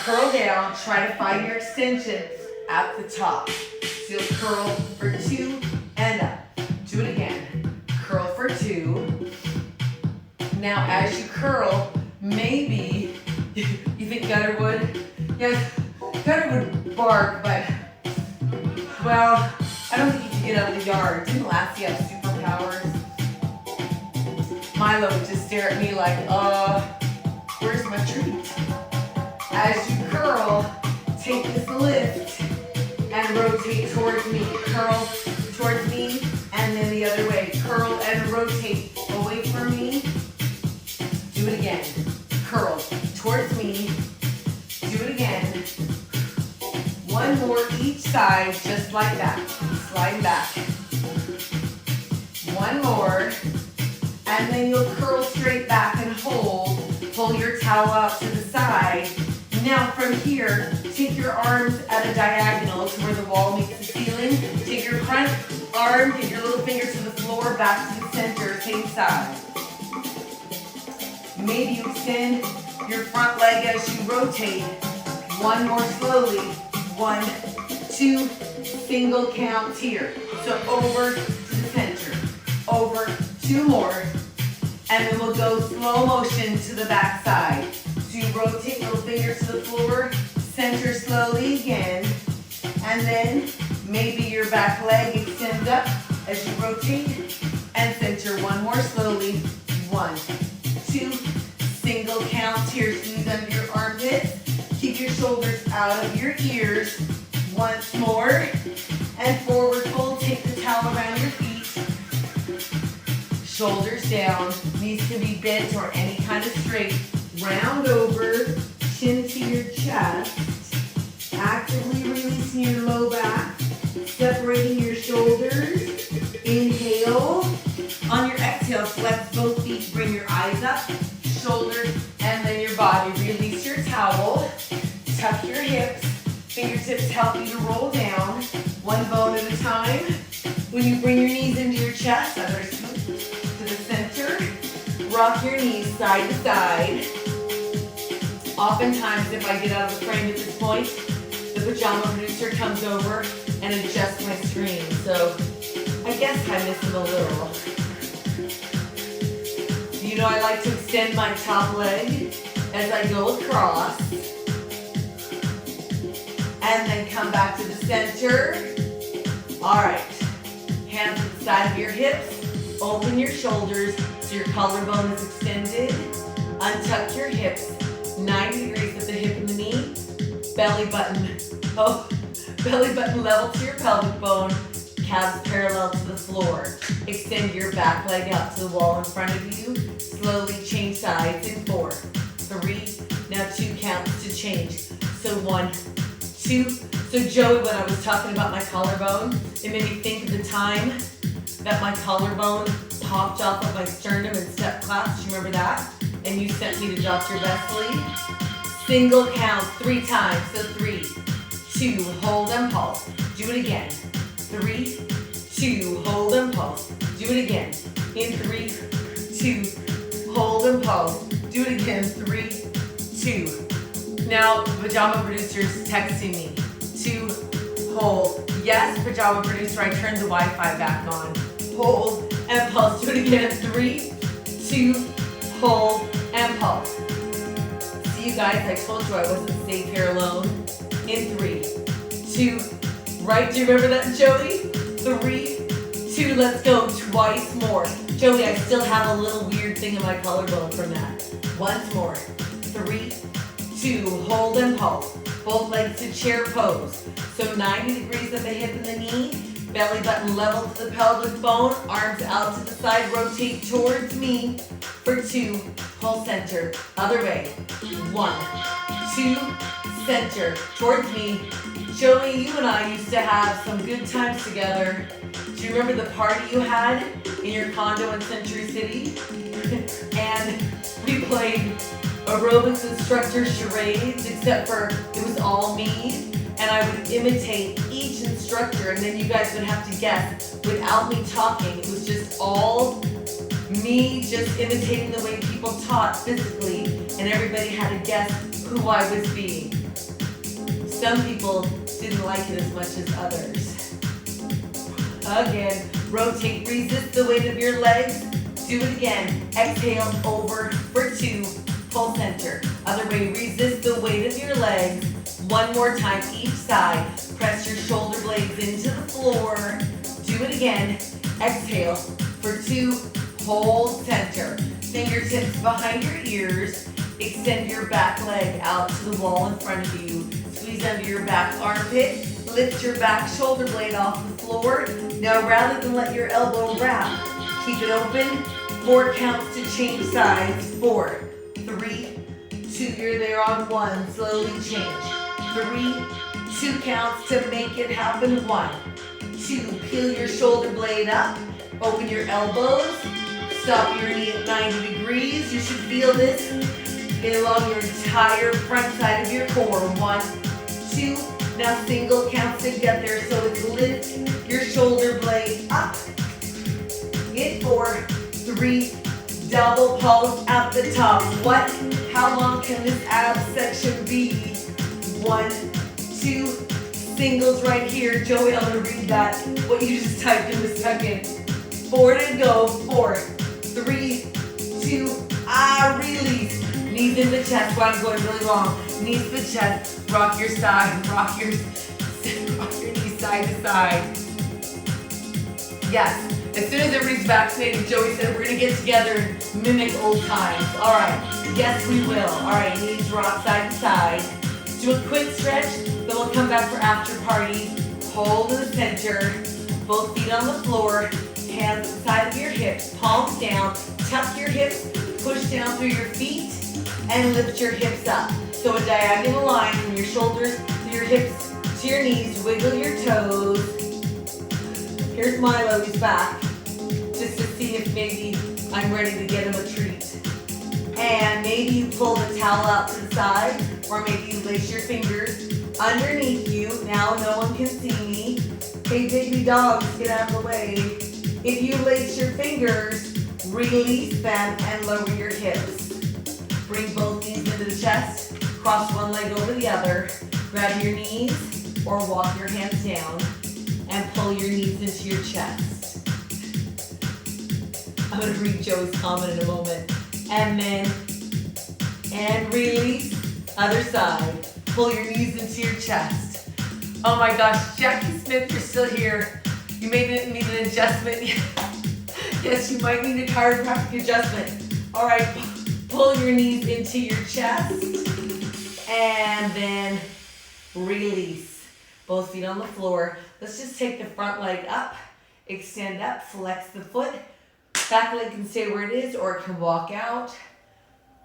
Curl down, try to find your extension at the top. So you'll curl for 2 and up. Do it again. Curl for 2. Now as you curl, maybe you think Gutter would? Yes, Gutter would bark, but well, I don't think he could get out of the yard. Didn't Lassie have superpowers? Milo would just stare at me like, where's my treat? As you curl, take this lift and rotate towards me. Curl towards me and then the other way. Curl and rotate away from me. Do it again. Curl towards me. Do it again. 1 One more each side, just like that. Slide back. One more. And then you'll curl straight back and hold. Pull your towel out to the side. Now from here, take your arms at a diagonal to where the wall meets the ceiling. Take your front arm, get your little finger to the floor, back to the center, same side. Maybe you extend your front leg as you rotate. One more slowly. 1, 2, single count here. So over to the center. Over, 2 more. And then we'll go slow motion to the back side. So you rotate little fingers to the floor, center slowly again. And then maybe your back leg extends up as you rotate and center. One more slowly. 1, 2, single counts here. Squeeze under your armpits. Keep your shoulders out of your ears. Once more. And forward fold. Take the towel around your feet. Shoulders down. Knees can be bent or any kind of straight. Round over. Chin to your chest. Actively releasing your low back. Separating your shoulders. Inhale. On your exhale, flex both feet. Bring your eyes up. Shoulders and then your body. Release your towel. Tuck your hips. Fingertips help you to roll down. One bone at a time. When you bring your knees into your chest, others to the center. Rock your knees side to side. Oftentimes, if I get out of the frame at this point, the pajama producer comes over and adjusts my screen. So I guess I miss him a little. You know, I like to extend my top leg as I go across. And then come back to the center. All right. Hands to the side of your hips. Open your shoulders so your collarbone is extended. Untuck your hips. 90 degrees at the hip and the knee. Belly button. Belly button level to your pelvic bone. Calves parallel to the floor. Extend your back leg out to the wall in front of you. Slowly change sides in 4, 3. Now 2 counts to change. So 1, 2. So Joey, when I was talking about my collarbone, it made me think of the time that my collarbone popped off of my sternum in step class. Do you remember that? And you sent me to Dr. Vesely. Single count 3 times. So 3, 2, hold and pulse. Do it again. 3, 2, hold and pulse. Do it again. In 3, 2, hold and pulse. Do it again. 3, 2. Now, pajama producer's texting me. 2, hold. Yes, pajama producer, I turned the Wi-Fi back on. Hold and pulse. Do it again. 3, 2, hold and pulse. See you guys, I told you I wasn't safe here alone. In 3, 2, right? Do you remember that, Joey? 3, 2, let's go. Twice more. Joey, I still have a little weird thing in my collarbone from that. Once more. 3, 2, hold and pulse. Both legs to chair pose. So 90 degrees at the hip and the knee. Belly button level to the pelvic bone. Arms out to the side. Rotate towards me for 2. Pull center. Other way. 1, 2, center. Towards me. Joey, you and I used to have some good times together. Do you remember the party you had in your condo in Century City? And we played aerobics instructor charades, except for it was all me, and I would imitate each instructor, and then you guys would have to guess without me talking. It was just all me just imitating the way people taught physically, and everybody had to guess who I was being. Some people didn't like it as much as others. Again, rotate, resist the weight of your legs. Do it again. Exhale over for 2. Pull center. Other way, resist the weight of your legs. One more time each side. Press your shoulder blades into the floor. Do it again. Exhale for 2. Hold center. Fingertips behind your ears. Extend your back leg out to the wall in front of you. Squeeze under your back armpit. Lift your back shoulder blade off the floor. Now rather than let your elbow wrap, keep it open. 4 counts to change sides. 4, 3, 2, you're there on 1. Slowly change. 3,
2 counts to make it happen. 1, 2, peel your shoulder blade up, open your elbows, stop your knee at 90 degrees. You should feel this along your entire front side of your core. 1, 2, now single counts to get there. So it's lift your shoulder blade up. Hit 4, 3, double pulse at the top. How long can this ab section be? 1, 2, singles right here. Joey, I'm gonna read that, what you just typed in a second. 4 to go, 4, 3, 2, release. Knees in the chest, while I'm going really long. Knees to the chest, rock your side, rock your knees side to side. Yes. As soon as everybody's vaccinated, Joey said we're gonna get together and mimic old times. All right, yes we will. All right, knees rock side to side. Do a quick stretch, then we'll come back for after party. Hold in the center, both feet on the floor, hands at the side of your hips, palms down, tuck your hips, push down through your feet, and lift your hips up. So a diagonal line from your shoulders to your hips to your knees, wiggle your toes. Here's Milo, he's back, just to see if maybe I'm ready to get him a treat. And maybe you pull the towel out to the side, or maybe you lace your fingers underneath you. Now no one can see me. Hey baby dogs, get out of the way. If you lace your fingers, release them and lower your hips. Bring both knees into the chest, cross one leg over the other, grab your knees or walk your hands down and pull your knees into your chest. I'm gonna read Joey's comment in a moment. And release, other side. Pull your knees into your chest. Oh my gosh, Jackie Smith, you're still here. You may need an adjustment. Yes, you might need a chiropractic adjustment. All right, pull your knees into your chest and then release. Both feet on the floor. Let's just take the front leg up, extend up, flex the foot. Back leg can stay where it is or it can walk out.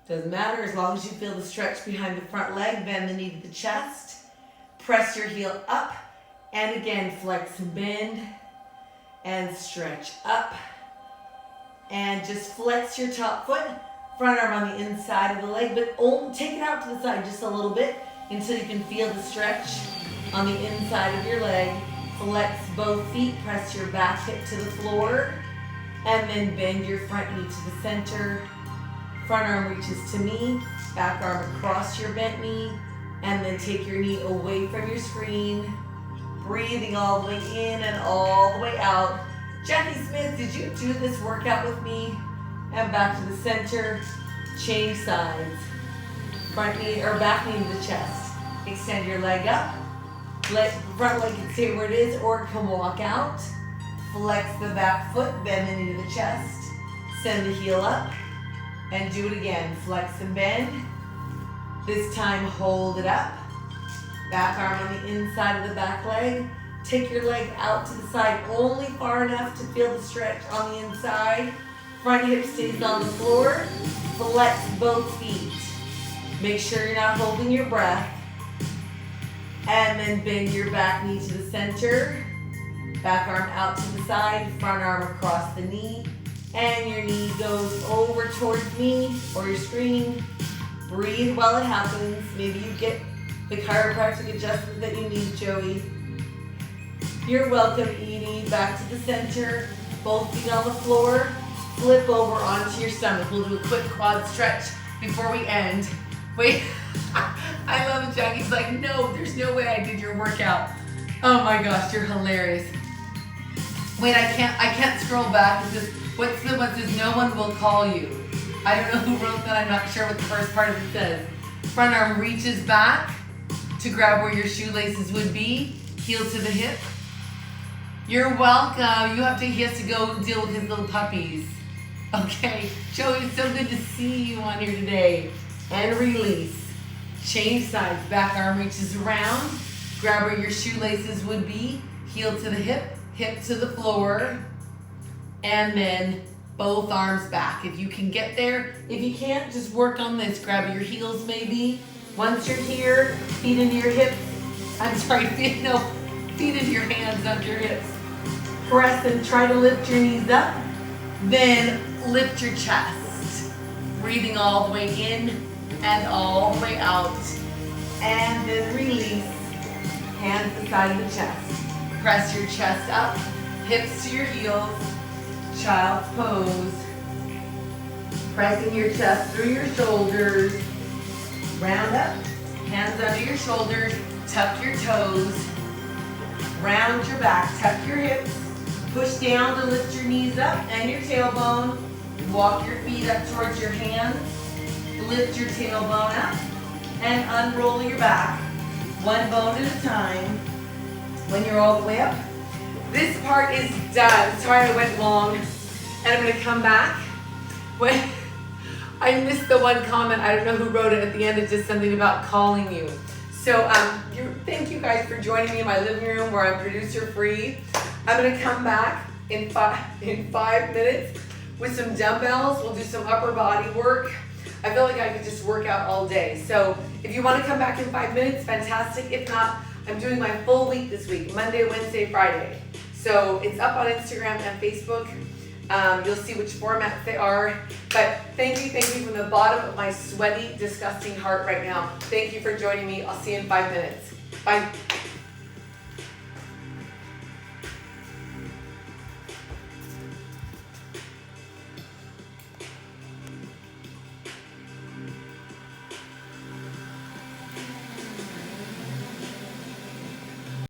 Doesn't matter as long as you feel the stretch behind the front leg. Bend the knee to the chest. Press your heel up and again flex and bend and stretch up. And just flex your top foot, front arm on the inside of the leg, but take it out to the side just a little bit until you can feel the stretch on the inside of your leg. Flex both feet, press your back hip to the floor, and then bend your front knee to the center. Front arm reaches to knee, back arm across your bent knee, and then take your knee away from your screen. Breathing all the way in and all the way out. Jackie Smith, did you do this workout with me? And back to the center, change sides. Front knee or back knee to the chest. Extend your leg up. Let front leg can stay where it is or it can walk out. Flex the back foot, bend the knee to the chest. Send the heel up and do it again. Flex and bend. This time hold it up. Back arm on the inside of the back leg. Take your leg out to the side only far enough to feel the stretch on the inside. Front hip stays on the floor. Flex both feet. Make sure you're not holding your breath. And then bend your back knee to the center. Back arm out to the side, front arm across the knee. And your knee goes over towards me or your screen. Breathe while it happens. Maybe you get the chiropractic adjustment that you need, Joey. You're welcome, Edie. Back to the center. Both feet on the floor. Flip over onto your stomach. We'll do a quick quad stretch before we end. Wait, I love it, Jackie's like, no, there's no way I did your workout. Oh my gosh, you're hilarious. Wait, I can't scroll back. It says, what's the one says, no one will call you. I don't know who wrote that. I'm not sure what the first part of it says. Front arm reaches back to grab where your shoelaces would be. Heel to the hip. You're welcome. He has to go and deal with his little puppies. Okay, Joey, it's so good to see you on here today. And release. Change sides. Back arm reaches around. Grab where your shoelaces would be. Heel to the hip. Hip to the floor. And then both arms back. If you can get there. If you can't, just work on this. Grab your heels maybe. Once you're here, feet into your hips. I'm sorry, feet into your hands under your hips. Press and try to lift your knees up. Then lift your chest. Breathing all the way in and all the way out. And then release. Hands beside the chest. Press your chest up. Hips to your heels. Child's pose. Pressing your chest through your shoulders. Round up. Hands under your shoulders. Tuck your toes. Round your back. Tuck your hips. Push down to lift your knees up and your tailbone. Walk your feet up towards your hands. Lift your tailbone up and unroll your back. One bone at a time. When you're all the way up. This part is done. Sorry I went long. And I'm going to come back. When I missed the one comment, I don't know who wrote it at the end. It's just something about calling you. So thank you guys for joining me in my living room where I'm producer free. I'm going to come back in 5 minutes with some dumbbells. We'll do some upper body work. I feel like I could just work out all day. So if you want to come back in 5 minutes, fantastic. If not, I'm doing my full week this week, Monday, Wednesday, Friday. So it's up on Instagram and Facebook. You'll see which formats they are. But thank you from the bottom of my sweaty, disgusting heart right now. Thank you for joining me. I'll see you in 5 minutes. Bye.